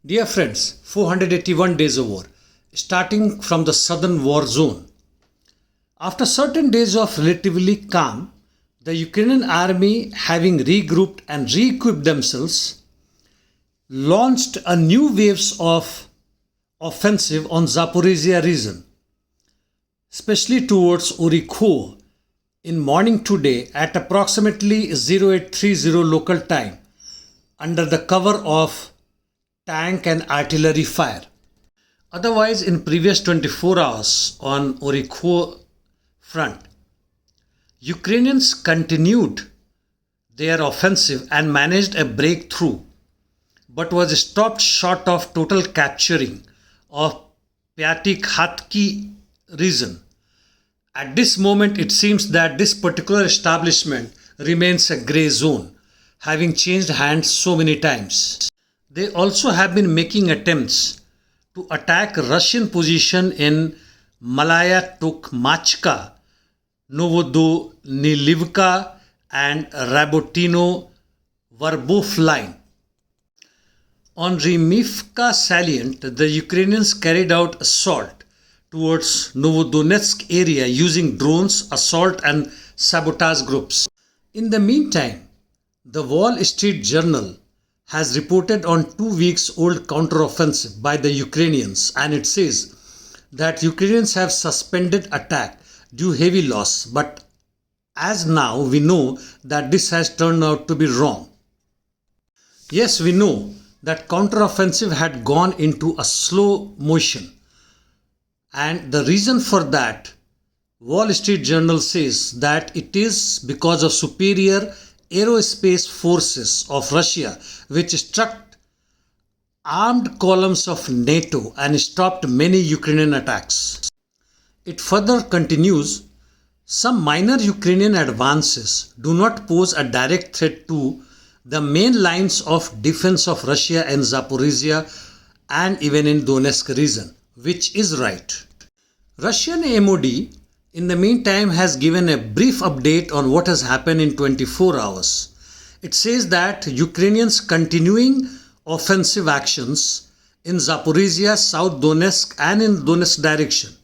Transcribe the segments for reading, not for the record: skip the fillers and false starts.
Dear friends, 481 days of war, starting from the southern war zone. After certain days of relatively calm, the Ukrainian army, having regrouped and re-equipped themselves, launched a new waves of offensive on Zaporizhia region, especially towards Orikho in morning today at approximately 0830 local time under the cover of tank and artillery fire. Otherwise, in previous 24 hours on Orikho front, Ukrainians continued their offensive and managed a breakthrough, but was stopped short of total capturing of Pyatikhatki region. At this moment, it seems that this particular establishment remains a grey zone, having changed hands so many times. They also have been making attempts to attack Russian position in Malaya Tokmachka, Novodonilivka and Rabotino-Verbov line. On Rimivka salient, the Ukrainians carried out assault towards Novodonetsk area using drones, assault and sabotage groups. In the meantime, the Wall Street Journal has reported on 2 weeks old counteroffensive by the Ukrainians, and it says that Ukrainians have suspended attack due heavy loss, but as now we know that this has turned out to be wrong. Yes, we know that counteroffensive had gone into a slow motion, and the reason for that, Wall Street Journal says that it is because of superior aerospace forces of Russia, which struck armed columns of NATO and stopped many Ukrainian attacks. It further continues, some minor Ukrainian advances do not pose a direct threat to the main lines of defense of Russia in Zaporizhia and even in Donetsk region, which is right. Russian MOD in the meantime has given a brief update on what has happened in 24 hours. It says that Ukrainians continuing offensive actions in Zaporizhia, South Donetsk and in Donetsk direction.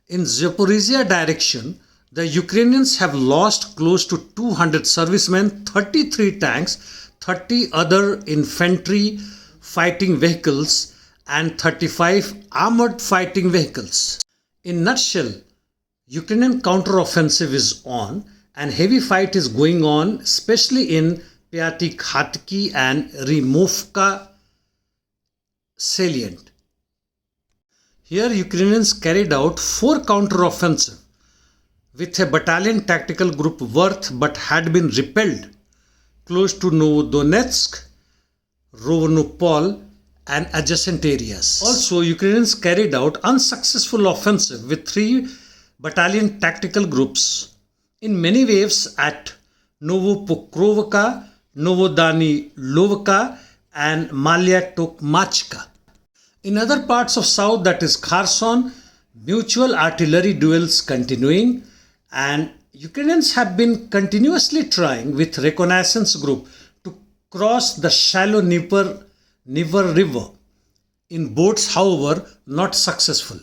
In Zaporizhia direction, the Ukrainians have lost close to 200 servicemen, 33 tanks, 30 other infantry fighting vehicles and 35 armored fighting vehicles. In nutshell, Ukrainian counteroffensive is on and heavy fight is going on, especially in Pyatikhatki and Rimovka salient. Here Ukrainians carried out 4 counteroffensive with a battalion tactical group worth but had been repelled close to Novodonetsk, Rovnopol and adjacent areas. Also, Ukrainians carried out unsuccessful offensive with 3 battalion tactical groups in many waves at Novopokrovka, Novodanilovka and Malaya Tokmachka. In other parts of south, that is Kherson, mutual artillery duels continuing, and Ukrainians have been continuously trying with reconnaissance group to cross the shallow Dnieper River in boats, however not successful.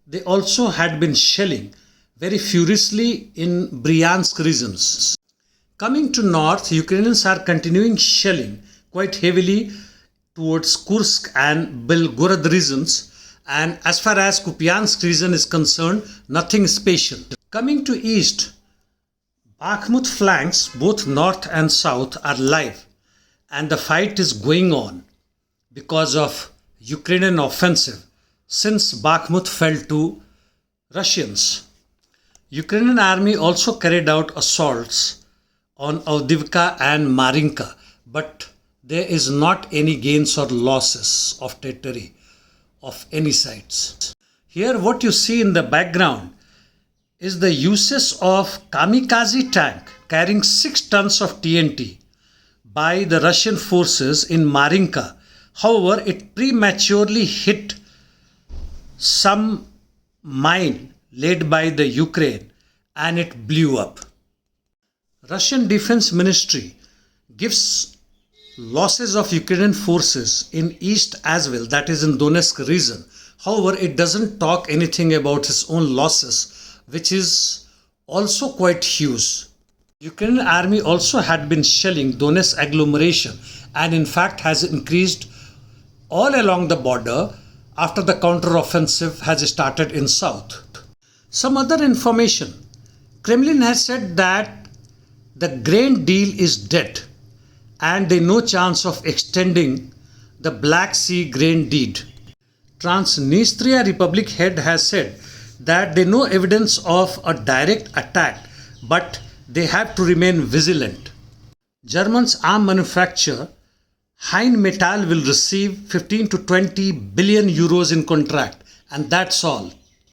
They also had been shelling very furiously in Bryansk regions. Coming to north, Ukrainians are continuing shelling quite heavily towards Kursk and Belgorod regions, and as far as Kupiansk region is concerned, nothing special. Coming to east, Bakhmut flanks both north and south are live, and the fight is going on because of Ukrainian offensive since Bakhmut fell to Russians. Ukrainian army also carried out assaults on Avdiivka and Marinka, but there is not any gains or losses of territory of any sides. Here what you see in the background is the uses of kamikaze tank carrying 6 tons of TNT by the Russian forces in Marinka. However, it prematurely hit some mine laid by the Ukraine and it blew up. Russian Defense Ministry gives losses of Ukrainian forces in east as well, that is in Donetsk region. However, it doesn't talk anything about its own losses, which is also quite huge. Ukrainian army also had been shelling Donetsk agglomeration and in fact has increased all along the border after the counteroffensive has started in south. Some other information. Kremlin has said that the grain deal is dead and there is no chance of extending the Black Sea grain deal. Transnistria Republic head has said that there is no evidence of a direct attack, but they have to remain vigilant. Germany's arm manufacturer Heinmetall will receive 15 to 20 billion euros in contract, and that's all.